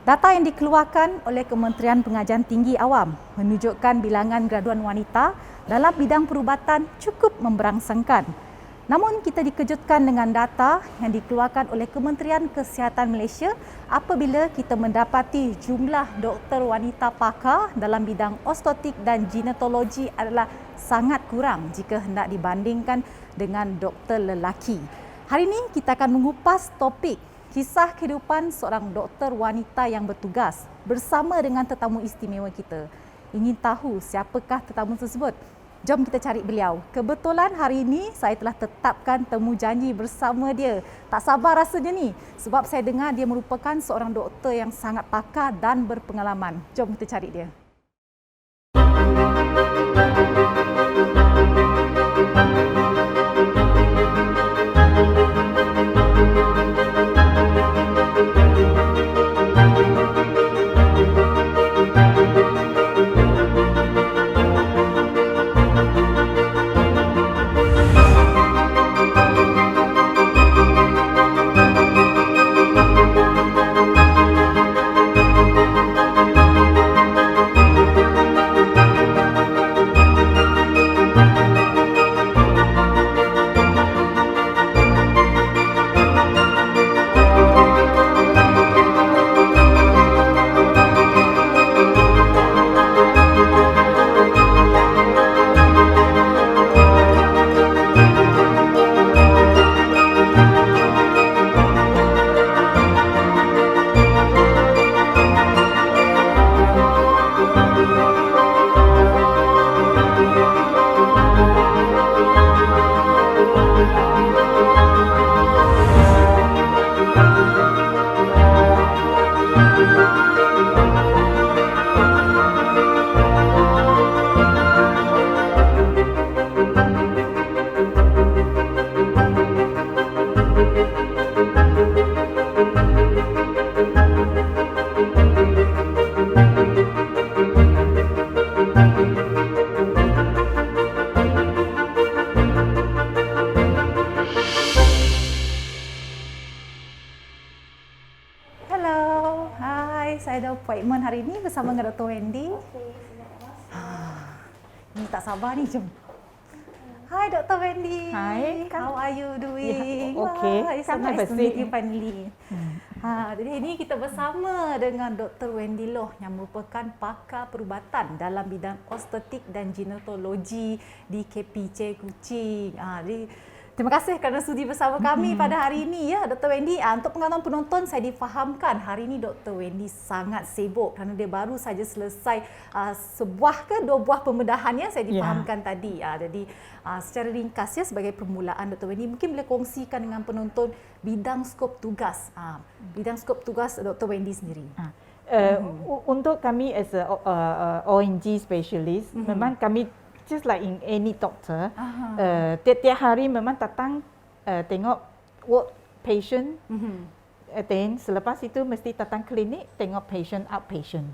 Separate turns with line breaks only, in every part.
Data yang dikeluarkan oleh Kementerian Pengajian Tinggi Awam menunjukkan bilangan graduan wanita dalam bidang perubatan cukup memberangsangkan. Namun kita dikejutkan dengan data yang dikeluarkan oleh Kementerian Kesihatan Malaysia apabila kita mendapati jumlah doktor wanita pakar dalam bidang obstetrik dan ginekologi adalah sangat kurang jika hendak dibandingkan dengan doktor lelaki. Hari ini kita akan mengupas topik kisah kehidupan seorang doktor wanita yang bertugas bersama dengan tetamu istimewa kita. Ingin tahu siapakah tetamu tersebut? Jom kita cari beliau. Kebetulan hari ini saya telah tetapkan temu janji bersama dia. Tak sabar rasanya ni sebab saya dengar dia merupakan seorang doktor yang sangat pakar dan berpengalaman. Jom kita cari dia. Saya ada appointment hari ini bersama dengan Dr. Wendy. Ni tak sabar ni, jom. Hi Dr. Wendy.
Hi.
How are you doing?
Okay.
It's so nice to meet you finally. Jadi ini kita bersama dengan Dr. Wendy Loh yang merupakan pakar perubatan dalam bidang obstetrik dan ginekologi di KPJ Kuching. Terima kasih kerana sudi bersama kami pada hari ini ya Dr. Wendy. Untuk pengalaman penonton saya difahamkan hari ini Dr. Wendy sangat sibuk kerana dia baru saja selesai sebuah ke dua buah pembedahan ya saya difahamkan tadi. Jadi secara ringkas ya sebagai permulaan Dr. Wendy mungkin boleh kongsikan dengan penonton bidang skop tugas. Bidang skop tugas Dr. Wendy sendiri.
Untuk kami as a ONG specialist memang kami just like in any doctor, tiap-tiap hari memang datang tengok work patient, then selepas itu mesti datang klinik tengok patient outpatient.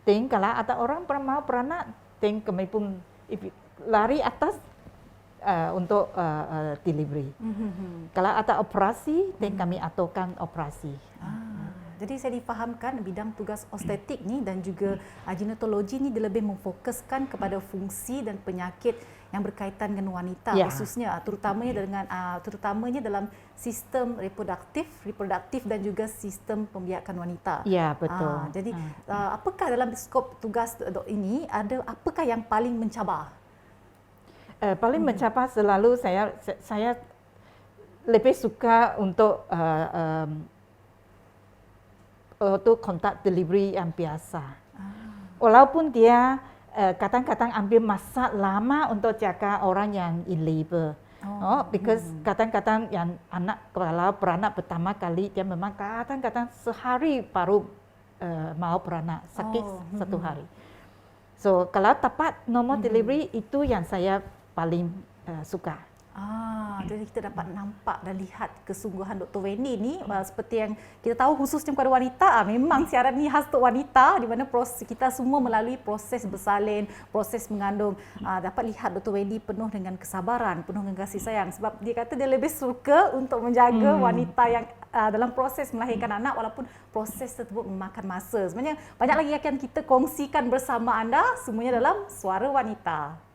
Then kalau ada orang mau beranak, then kami pun lari atas untuk delivery. Kalau ada operasi, then kami aturkan operasi.
Jadi saya difahamkan bidang tugas obstetrik ni dan juga ginekologi ni dia lebih memfokuskan kepada fungsi dan penyakit yang berkaitan dengan wanita khususnya terutamanya dalam sistem reproduktif dan juga sistem pembiakan wanita.
Ya, betul.
Jadi apakah dalam skop tugas ini apakah yang paling mencabar?
Paling mencabar selalu saya lebih suka untuk kontak delivery yang biasa. Walaupun dia kadang-kadang ambil masa lama untuk jaga orang yang in labor. Because kadang-kadang yang kalau beranak pertama kali dia memang kadang-kadang sehari baru mau beranak, sakit satu hari. So kalau tepat normal delivery itu yang saya paling suka.
Jadi kita dapat nampak dan lihat kesungguhan Dr. Wendy ni seperti yang kita tahu khususnya kepada wanita, memang siaran ni khas untuk wanita di mana kita semua melalui proses bersalin, proses mengandung. Dapat lihat Dr. Wendy penuh dengan kesabaran, penuh dengan kasih sayang sebab dia kata dia lebih suka untuk menjaga wanita yang dalam proses melahirkan anak, walaupun proses tersebut memakan masa. Sebenarnya banyak lagi akan kita kongsikan bersama anda, semuanya dalam Suara Wanita.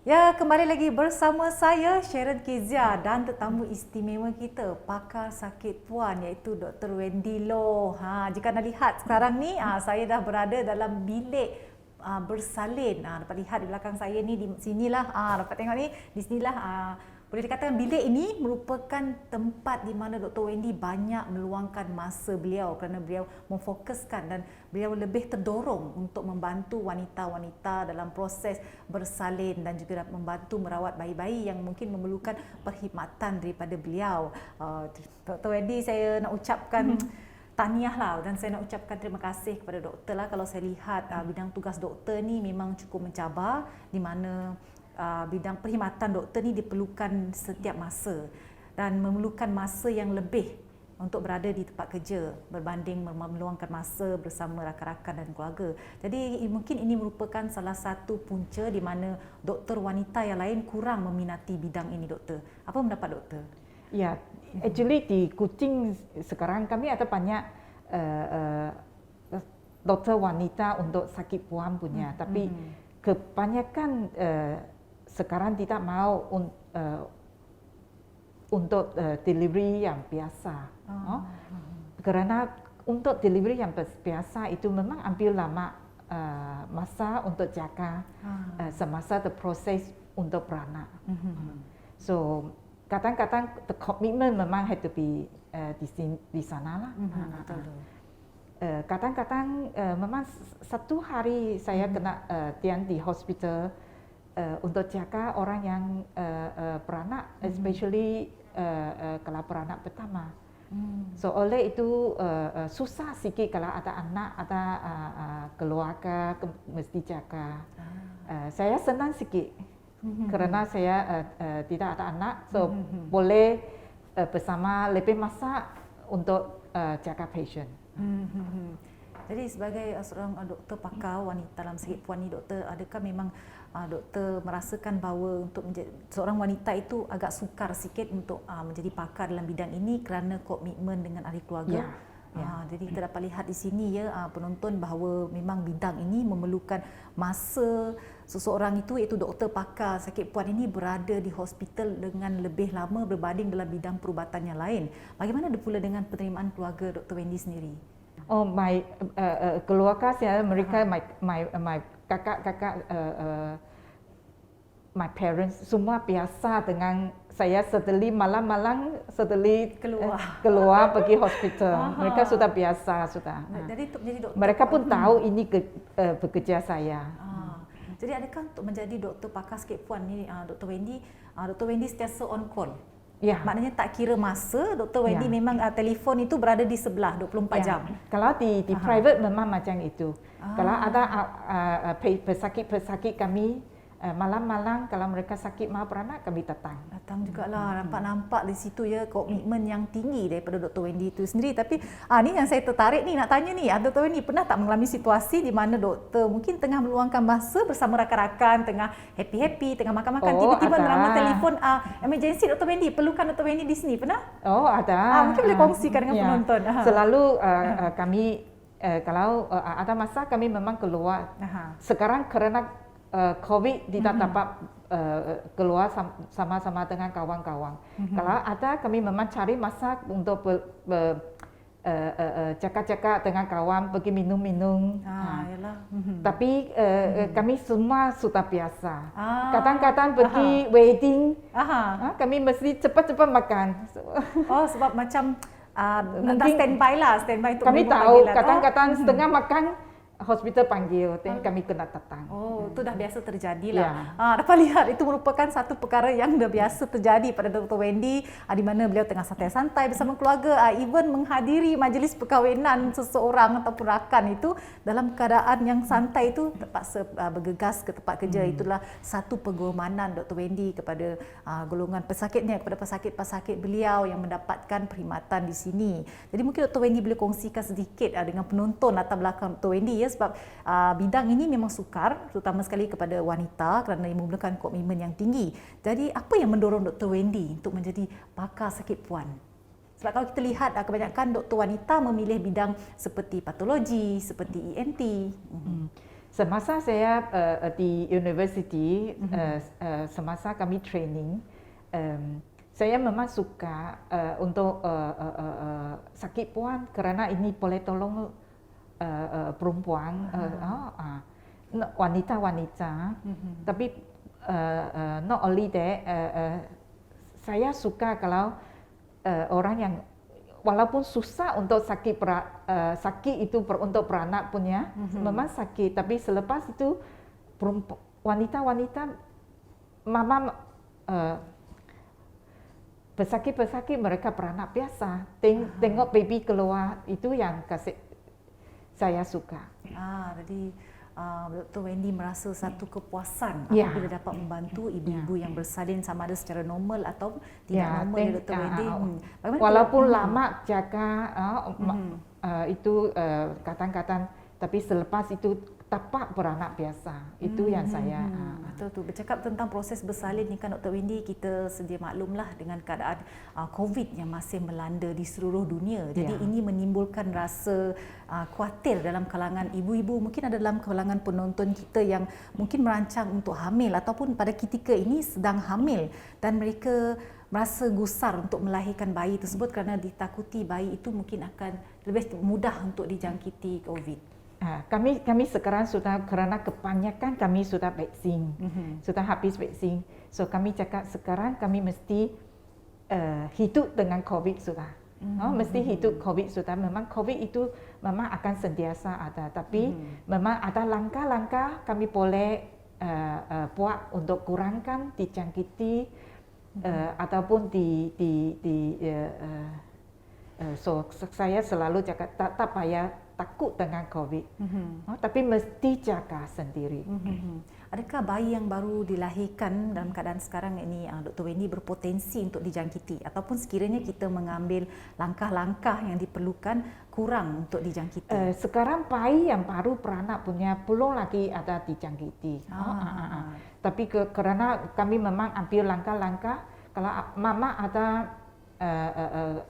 Ya, kembali lagi bersama saya Sharon Kezia dan tetamu istimewa kita, pakar sakit puan iaitu Dr. Wendy Loh. Jika anda lihat sekarang ni, saya dah berada dalam bilik bersalin. Dapat lihat di belakang saya ni, di sinilah, dapat tengok ni, di sinilah boleh dikatakan bilik ini merupakan tempat di mana Dr. Wendy banyak meluangkan masa beliau kerana beliau memfokuskan dan beliau lebih terdorong untuk membantu wanita-wanita dalam proses bersalin dan juga membantu merawat bayi-bayi yang mungkin memerlukan perkhidmatan daripada beliau. Dr. Wendy, saya nak ucapkan tahniah lah, dan saya nak ucapkan terima kasih kepada doktor lah. Kalau saya lihat bidang tugas doktor ni memang cukup mencabar, di mana bidang perkhidmatan doktor ni diperlukan setiap masa dan memerlukan masa yang lebih untuk berada di tempat kerja berbanding meluangkan masa bersama rakan-rakan dan keluarga. Jadi mungkin ini merupakan salah satu punca di mana doktor wanita yang lain kurang meminati bidang ini, doktor. Apa pendapat doktor?
Ya, actually di Kuching sekarang kami ada banyak doktor wanita untuk sakit puan punya, tapi kebanyakan sekarang tidak mau untuk delivery yang biasa. Kerana untuk delivery yang biasa itu memang ambil lama masa untuk jaga semasa the process untuk beranak. So kadang-kadang the commitment memang had to be di sana lah. Kadang-kadang memang satu hari saya kena tiang di hospital untuk jaga orang yang beranak, especially kalau beranak pertama. So oleh itu susah sikit kalau ada anak, ada keluarga mesti jaga. Saya senang sikit kerana saya tidak ada anak, so boleh bersama lebih masa untuk jaga patient.
Jadi sebagai seorang doktor pakar wanita dalam sakit puan ni, doktor, adakah memang doktor merasakan bahawa untuk menjadi seorang wanita itu agak sukar sikit untuk menjadi pakar dalam bidang ini kerana komitmen dengan ahli keluarga? Jadi kita dapat lihat di sini penonton bahawa memang bidang ini memerlukan masa seseorang itu, iaitu doktor pakar sakit puan ini berada di hospital dengan lebih lama berbanding dalam bidang perubatan yang lain. Bagaimana pula dengan penerimaan keluarga Dr. Wendy sendiri?
Oh, my keluarga saya, mereka my kakak-kakak, my parents semua biasa dengan saya setelah malam-malam setelah keluar pergi hospital. Mereka sudah biasa sudah.
Jadi untuk menjadi doktor,
mereka pun tahu ini bekerja saya.
Jadi adakah untuk menjadi doktor pakar sakit puan ni, Dr. Wendy sentiasa on call?
Ya.
Maknanya tak kira masa, Dr. Wendy memang telefon itu berada di sebelah 24 jam.
Kalau di private memang macam itu. Kalau ada pesakit kami malam-malam, kalau mereka sakit mau beranak, kami datang.
Datang jugalah, nampak di situ ya komitmen yang tinggi daripada Dr. Wendy itu sendiri. Tapi ni yang saya tertarik ni nak tanya ni, Dr. Wendy pernah tak mengalami situasi di mana doktor mungkin tengah meluangkan masa bersama rakan-rakan, tengah happy-happy, tengah makan-makan, tiba-tiba menerima telefon emergency, Dr. Wendy, perlukan Dr. Wendy di sini, pernah?
Oh, ada.
Mungkin boleh kongsikan dengan penonton.
Selalu kami kalau ada masa kami memang keluar. Sekarang kerana COVID tidak dapat keluar sama-sama dengan kawan-kawan. Kalau ada, kami memang cari masa untuk cakap-cakap dengan kawan, pergi minum-minum. Tapi kami semua sudah biasa. Kadang-kadang pergi wedding, kami mesti cepat-cepat makan.
Oh, sebab macam standby lah, standby untuk
kami tahu kadang-kadang setengah makan hospital panggil, kami kena datang.
Oh, itu dah biasa terjadi
Ya.
lah. Dapat lihat itu merupakan satu perkara yang dah biasa terjadi pada Dr. Wendy di mana beliau tengah santai-santai bersama keluarga, even menghadiri majlis perkahwinan seseorang ataupun rakan itu dalam keadaan yang santai itu terpaksa bergegas ke tempat kerja. Itulah satu pengorbanan Dr. Wendy kepada golongan pesakitnya, kepada pesakit-pesakit beliau yang mendapatkan perkhidmatan di sini. Jadi mungkin Dr. Wendy boleh kongsikan sedikit dengan penonton latar belakang Dr. Wendy ya, sebab bidang ini memang sukar terutama sekali kepada wanita kerana memerlukan komitmen yang tinggi. Jadi apa yang mendorong Dr. Wendy untuk menjadi pakar sakit puan? Sebab kalau kita lihat kebanyakan doktor wanita memilih bidang seperti patologi, seperti ENT.
Semasa saya di universiti, semasa kami training, saya memang suka untuk sakit puan kerana ini boleh tolong perempuan, wanita-wanita. Tapi not only that, saya suka kalau orang yang walaupun susah untuk sakit itu untuk beranak punya, memang sakit. Tapi selepas itu wanita-wanita mama pesakit-pesakit mereka beranak biasa. Tengok baby keluar, itu yang saya suka.
Jadi Dr. Wendy merasa satu kepuasan
Ya.
apabila dapat membantu ibu-ibu yang bersalin sama ada secara normal atau tidak normal ya Dr. Wendy.
Walaupun lama jaga itu kadang-kadang, tapi selepas itu tapak beranak biasa. Itu yang saya
betul tu. Bercakap tentang proses bersalin ni kan Dr. Wendy, kita sedia maklumlah dengan keadaan COVID yang masih melanda di seluruh dunia. Jadi ini menimbulkan rasa khawatir dalam kalangan ibu-ibu, mungkin ada dalam kalangan penonton kita yang mungkin merancang untuk hamil ataupun pada ketika ini sedang hamil dan mereka merasa gusar untuk melahirkan bayi tersebut kerana ditakuti bayi itu mungkin akan lebih mudah untuk dijangkiti COVID.
Kami sekarang sudah, kerana kebanyakan kami sudah vaksin, sudah habis vaksin. So kami cakap sekarang kami mesti hidup dengan COVID sudah. Mesti hidup COVID sudah. Memang COVID itu memang akan sentiasa ada, tapi memang ada langkah-langkah kami boleh buat untuk kurangkan dijangkiti ataupun so saya selalu cakap tak payah takut dengan COVID, tapi mesti jaga sendiri.
Adakah bayi yang baru dilahirkan dalam keadaan sekarang ini Dr. Wendy berpotensi untuk dijangkiti ataupun sekiranya kita mengambil langkah-langkah yang diperlukan kurang untuk dijangkiti?
Sekarang bayi yang baru beranak punya belum lagi ada dijangkiti. Tapi kerana kami memang ambil langkah-langkah, kalau mama ada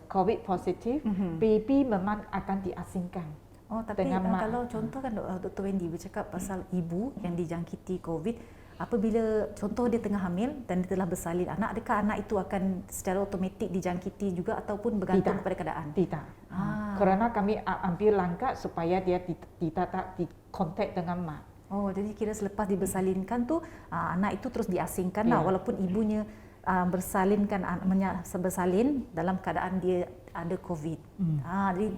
COVID positif, baby memang akan diasingkan.
Tapi kalau contoh kan Dr. Wendy bercakap pasal ibu yang dijangkiti COVID, apabila contoh dia tengah hamil dan dia telah bersalin anak, adakah anak itu akan secara automatik dijangkiti juga ataupun bergantung kepada keadaan?
Tidak. Kerana kami ambil langkah supaya dia tidak dikontak dengan mak.
Jadi kira selepas dibersalinkan tu anak itu terus diasingkan lah, walaupun ibunya bersalin dalam keadaan dia ada COVID.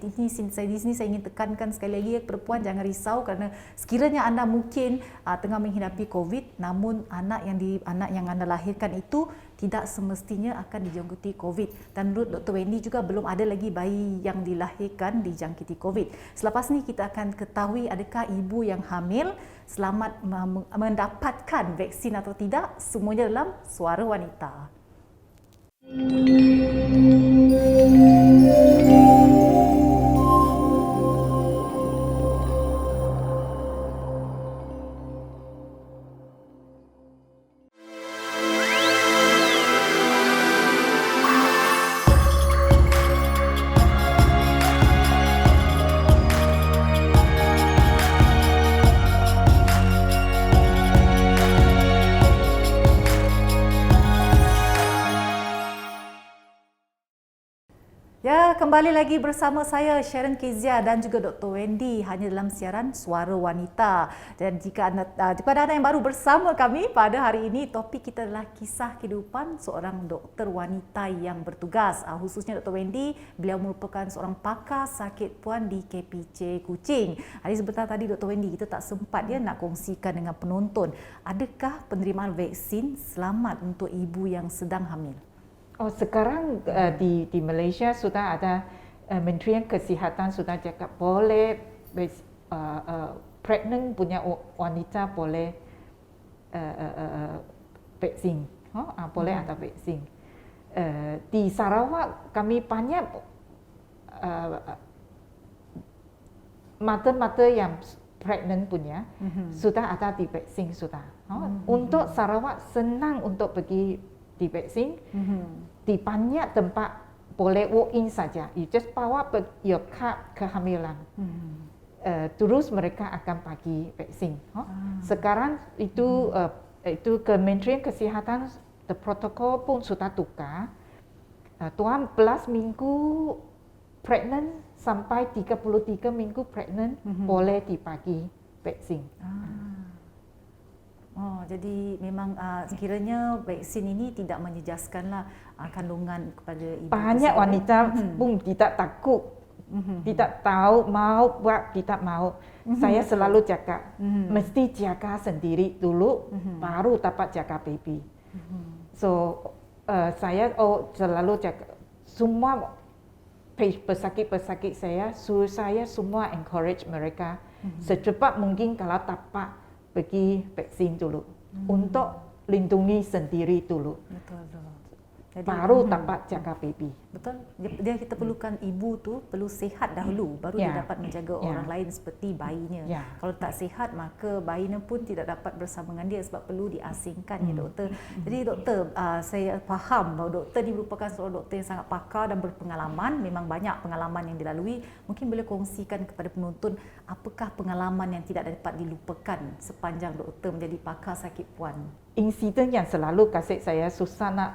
Di sini saya ingin tekankan sekali lagi, perempuan jangan risau kerana sekiranya anda mungkin tengah menghadapi COVID, namun anak yang anda lahirkan itu tidak semestinya akan dijangkiti COVID. Dan menurut Dr. Wendy juga belum ada lagi bayi yang dilahirkan dijangkiti COVID. Selepas ni kita akan ketahui adakah ibu yang hamil selamat mendapatkan vaksin atau tidak, semuanya dalam Suara Wanita. kembali lagi bersama saya Sharon Kezia dan juga Dr. Wendy hanya dalam siaran Suara Wanita. Dan jika kepada anda yang baru bersama kami pada hari ini, topik kita adalah kisah kehidupan seorang doktor wanita yang bertugas. Khususnya Dr. Wendy, beliau merupakan seorang pakar sakit puan di KPJ Kuching. Hari sebentar tadi Dr. Wendy kita tak sempat nak kongsikan dengan penonton. Adakah penerimaan vaksin selamat untuk ibu yang sedang hamil?
Oh, sekarang di Malaysia sudah ada Menterian Kesihatan sudah cakap boleh pregnant punya wanita boleh vaksin, boleh ada vaksin. Di Sarawak kami banyak mata-mata yang pregnant punya sudah ada di vaksin sudah. Untuk Sarawak senang untuk pergi di vaksin. Di banyak tempat boleh walk in saja. You just bawa your card kehamilan. Terus mereka akan bagi vaksin. Sekarang itu Kementerian Kesihatan the protokol pun sudah tukar. 12 minggu pregnant sampai 33 minggu pregnant boleh dibagi vaksin.
Oh, jadi memang sekiranya vaksin ini tidak menjejaskanlah kandungan kepada ibu.
Banyak wanita pun tidak takut, tidak tahu mau buat, tidak mau. Saya selalu cakap, mesti jaga sendiri dulu, baru dapat jaga baby. So saya selalu cakap, semua pesakit-pesakit saya semua encourage mereka secepat mungkin kalau dapat pergi vaksin dulu untuk lindungi sendiri dulu.
Betul. Jadi,
baru dapat jaga baby.
Betul. Dia kita perlukan ibu tu perlu sihat dahulu baru dia dapat menjaga orang lain seperti bayinya. Kalau tak sihat maka bayinya pun tidak dapat bersama dengan dia sebab perlu diasingkan ya doktor. Jadi doktor, saya faham bahawa doktor ni merupakan seorang doktor yang sangat pakar dan berpengalaman, memang banyak pengalaman yang dilalui. Mungkin boleh kongsikan kepada penonton apakah pengalaman yang tidak dapat dilupakan sepanjang doktor menjadi pakar sakit puan.
Insiden yang selalu kasih saya susah nak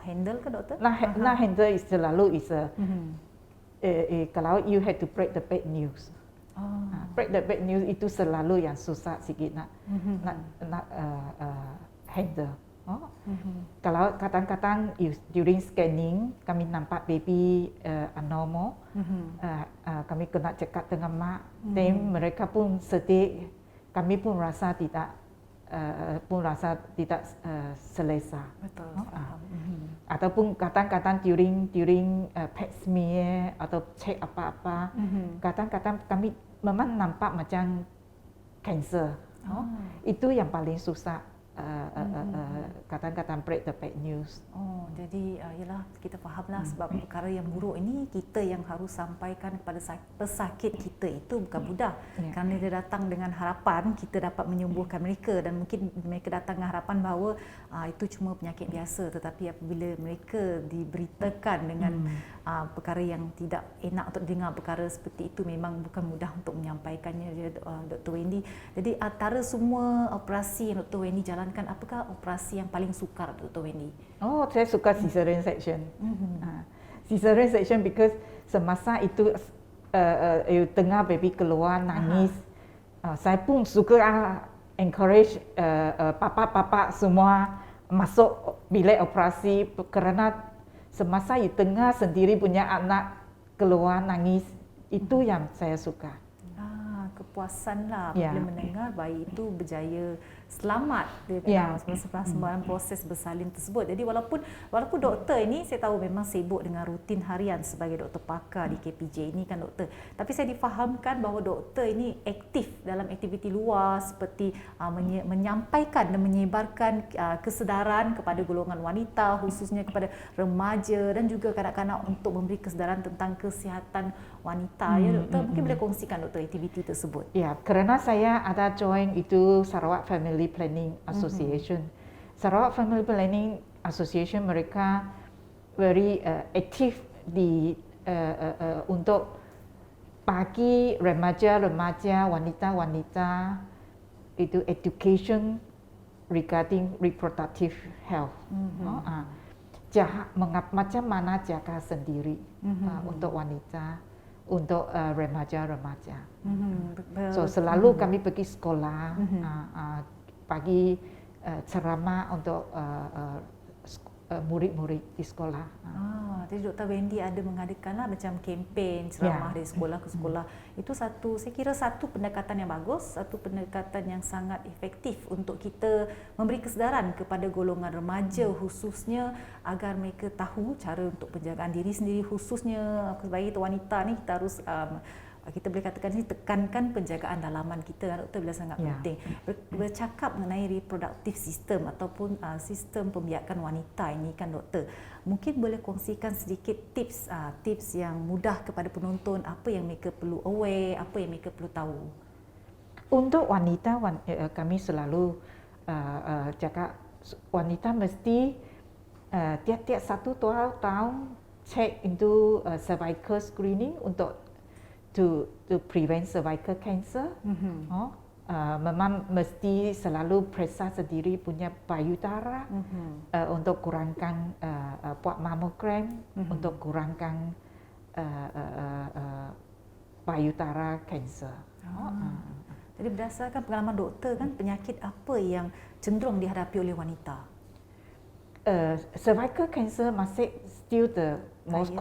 handle ke doktor?
Nak handle is selalu kalau you had to break the bad news. Break the bad news itu selalu yang susah sikit nak handle. Kalau kadang-kadang during scanning kami nampak baby abnormal, kami kena cakap dengan mak, dan mereka pun sedih. Kami pun rasa tidak selesa.
Betul.
Ataupun kadang-kadang during pap smear atau cek apa-apa, kadang-kadang kami memang nampak macam kanser. Itu yang paling susah. Kadang-kadang break the bad news.
Jadi ialah kita fahamlah sebab perkara yang buruk ini kita yang harus sampaikan kepada pesakit kita itu bukan mudah. Kerana dia datang dengan harapan kita dapat menyembuhkan mereka dan mungkin mereka datang dengan harapan bahawa itu cuma penyakit biasa, tetapi apabila mereka diberitakan dengan perkara yang tidak enak untuk dengar perkara seperti itu memang bukan mudah untuk menyampaikannya Dr. Wendy. Jadi antara semua operasi yang Dr. Wendy jalankan, apakah operasi yang paling sukar Dr. Wendy?
Saya suka cesarean section. Cesarean section because semasa itu tengah baby keluar nangis, saya pun suka encourage papa-papa semua masuk bilik operasi kerana semasa you tengah sendiri punya anak keluar nangis, itu yang saya suka.
Kepuasanlah bila mendengar bayi itu berjaya selamat semasa proses bersalin tersebut. Jadi walaupun doktor ini saya tahu memang sibuk dengan rutin harian sebagai doktor pakar di KPJ ini kan doktor, tapi saya difahamkan bahawa doktor ini aktif dalam aktiviti luar seperti menyampaikan dan menyebarkan kesedaran kepada golongan wanita, khususnya kepada remaja dan juga kanak-kanak untuk memberi kesedaran tentang kesihatan wanita. Ya doktor, mungkin boleh kongsikan doktor aktiviti tersebut.
Ya, kerana saya ada join itu Sarawak Family Planning Association. Sarawak Family Planning Association mereka very aktif di untuk bagi remaja-remaja, wanita-wanita itu education regarding reproductive health. macam mana jaga sendiri untuk wanita, untuk remaja-remaja. So selalu kami pergi sekolah, pagi ceramah untuk murid-murid di sekolah.
Jadi Dr. Wendy ada mengadakanlah macam kempen ceramah dari sekolah ke sekolah. Itu saya kira satu pendekatan yang bagus, satu pendekatan yang sangat efektif untuk kita memberi kesedaran kepada golongan remaja khususnya agar mereka tahu cara untuk penjagaan diri sendiri, khususnya sebagai wanita ni kita harus kita boleh katakan ini tekankan penjagaan dalaman kita, doktor, bila sangat penting. Bercakap mengenai reproductive system ataupun sistem pembiakan wanita ini kan doktor, mungkin boleh kongsikan sedikit tips yang mudah kepada penonton, apa yang mereka perlu aware, apa yang mereka perlu tahu.
Untuk wanita, kami selalu cakap wanita mesti tiap-tiap 1 tahun check into cervical screening untuk to prevent cervical cancer. Memang mesti selalu periksa sendiri punya payudara untuk kurangkan buat mammogram, untuk kurangkan payudara cancer.
Jadi berdasarkan pengalaman doktor kan, penyakit apa yang cenderung dihadapi oleh wanita?
Cervical cancer masih still the most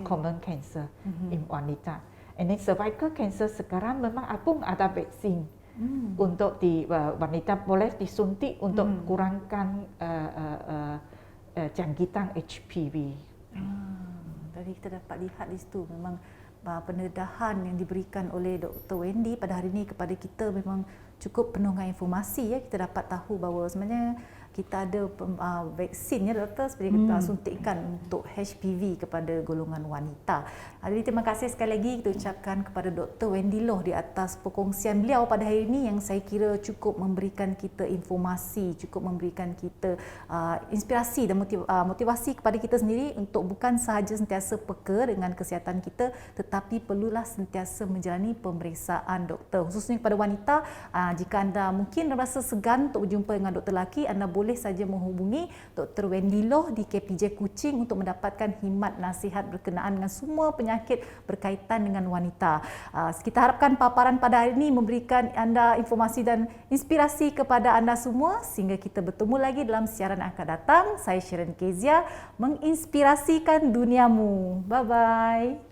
common cancer in wanita. And then cervical cancer sekarang memang pun ada vaksin untuk wanita boleh disuntik untuk kurangkan jangkitan HPV.
Jadi kita dapat lihat di situ memang pendedahan yang diberikan oleh Dr. Wendy pada hari ini kepada kita memang cukup penuh dengan informasi. Kita dapat tahu bahawa sebenarnya kita ada vaksin ya doktor, seperti kita suntikan untuk HPV kepada golongan wanita. Jadi terima kasih sekali lagi kita ucapkan kepada Dr. Wendy Loh di atas perkongsian beliau pada hari ini yang saya kira cukup memberikan kita informasi, cukup memberikan kita inspirasi dan motivasi kepada kita sendiri untuk bukan sahaja sentiasa peka dengan kesihatan kita, tetapi perlulah sentiasa menjalani pemeriksaan doktor. Khususnya kepada wanita, jika anda mungkin rasa segan untuk berjumpa dengan doktor lelaki, anda boleh saja menghubungi Dr. Wendy Loh di KPJ Kuching untuk mendapatkan khidmat nasihat berkenaan dengan semua penyakit berkaitan dengan wanita. Kita harapkan paparan pada hari ini memberikan anda informasi dan inspirasi kepada anda semua sehingga kita bertemu lagi dalam siaran akan datang. Saya Sharon Kezia, menginspirasikan duniamu. Bye-bye.